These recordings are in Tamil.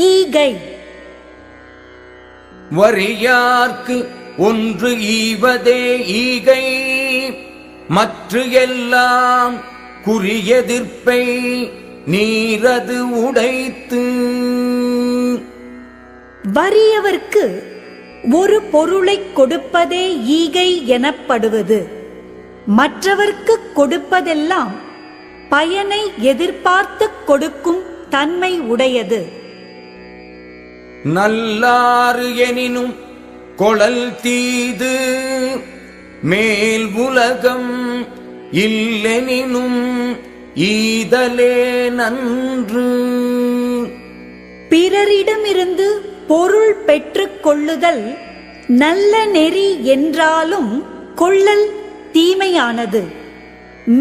ஈகை. வறியார்க்கு ஒன்று ஈவதே ஈகை, மற்று எல்லாம் குறியெதிர்ப்பை நீரது உடைத்து. வறியவர்க்கு ஒரு பொருளை கொடுப்பதே ஈகை எனப்படுவது. மற்றவர்க்கு கொடுப்பதெல்லாம் பயனை எதிர்பார்த்து கொடுக்கும் தன்மை உடையது. நல்லாறு எனினும் கொளல் தீது, மேல் உலகம் இல்லெனினும் ஈதலே நன்று. பிறரிடமிருந்து பொருள் பெற்றுக் கொள்ளுதல் நல்ல நெறி என்றாலும் கொள்ளல் தீமையானது.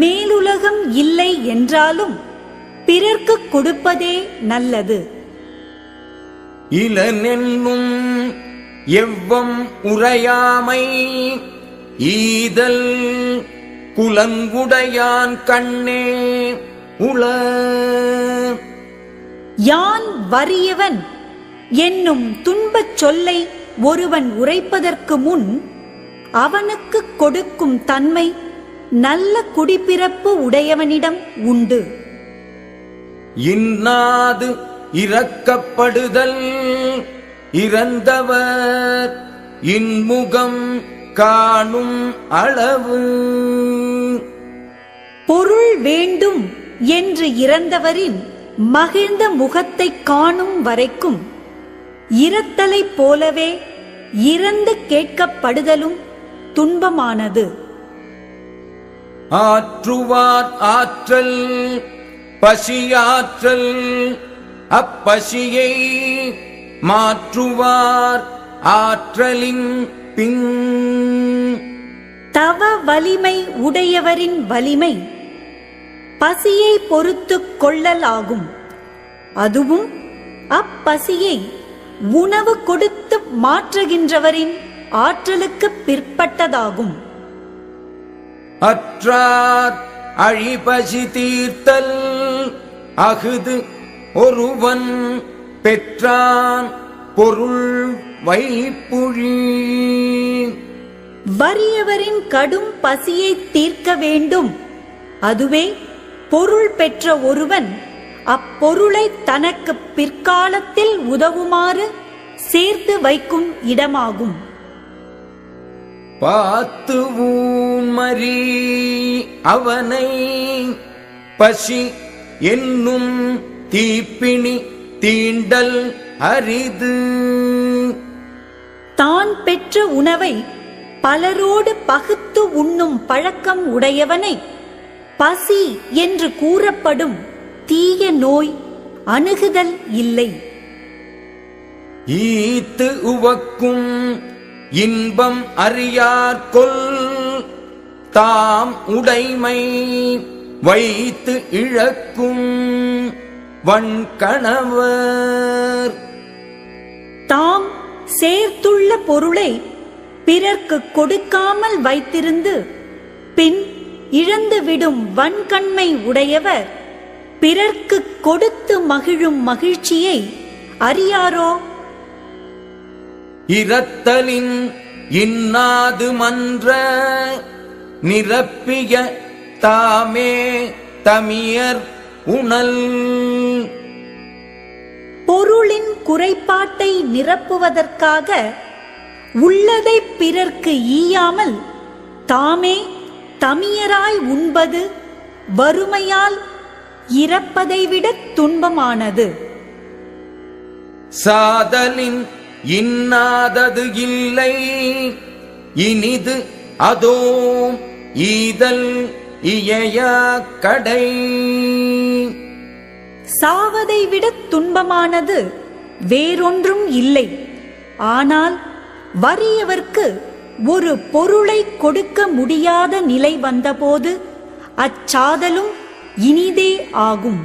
மேலுலகம் இல்லை என்றாலும் பிறர்க்கு கொடுப்பதே நல்லது. இளனென்னும் எவ்வம் உரையாமை ஈதல், குலங்குடையான் கண்ணே உள. யான் வறியவன் என்னும் துன்பச் சொல்லை ஒருவன் உரைப்பதற்கு முன் அவனுக்கு கொடுக்கும் தன்மை நல்ல குடிப்பிறப்பு உடையவனிடம் உண்டு. இன்னாது இரக்கப்படுதல், இறந்தவர் இன்முகம் காணும் அளவு. பொருள் வேண்டும் என்று இறந்தவரின் மகிழ்ந்த முகத்தை காணும் வரைக்கும் இரத்தலைப் போலவே இறந்து கேட்கப்படுதலும் துன்பமானது. ஆற்றுவார் ஆற்றல் பசியாற்றல், அப்பசியை மாற்றுவார் ஆற்றலின் பின். தவ வலிமை உடையவரின் வலிமை பசியை பொறுத்து கொள்ளலாகும். அதுவும் அப்பசியை உணவு கொடுத்து மாற்றுகின்றவரின் ஆற்றலுக்கு பிற்பட்டதாகும். அற்றார் அழிபசி தீர்த்தல் அகுது, ஒருவன் பெற்றான் பொருள் வைப்புழி. வறியவரின் கடும் பசியை தீர்க்க வேண்டும். அதுவே பொருள் பெற்ற ஒருவன் அப்பொருளை தனக்கு பிற்காலத்தில் உதவுமாறு சேர்த்து வைக்கும் இடமாகும். பார்த்து ஊன்மறி அவனை பசி என்னும் தீப்பிணி தீண்டல் அரிது. தான் பெற்ற உணவை பலரோடு பகுத்து உண்ணும் பழக்கம் உடையவனை பசி என்று கூறப்படும் தீய நோய் அணுகுதல் இல்லை. ஈத்து உவக்கும் இன்பம் அறியார்கொல், தாம் உடைமை வைத்து இழக்கும் வன்கணவர். தாம் சேர்த்துள்ள பொருளை பிறர்க்கு கொடுக்காமல் வைத்திருந்து பின் இழந்துவிடும் வன்கண்மை உடையவர் பிறர்க்கு கொடுத்து மகிழும் மகிழ்ச்சியை அறியாரோ? இரத்தலின் இன்னாது மன்ற, நிரப்பிய தாமே தமியர் உணல். பொருளின் குறைபாட்டை நிரப்புவதற்காக உள்ளதை பிறர்க்கு ஈயாமல் தாமே தமியராய் உண்பது வறுமையால் இறப்பதை விட துன்பமானது. சாதலின் இன்னாதது இல்லை, இனிது அதோ ஈதல் இயையா கடை. சாவதை விட துன்பமானது வேறொன்றும் இல்லை. ஆனால் வறியவர்க்கு ஒரு பொருளை கொடுக்க முடியாத நிலை வந்தபோது அச்சாதலும் இனிதே ஆகும்.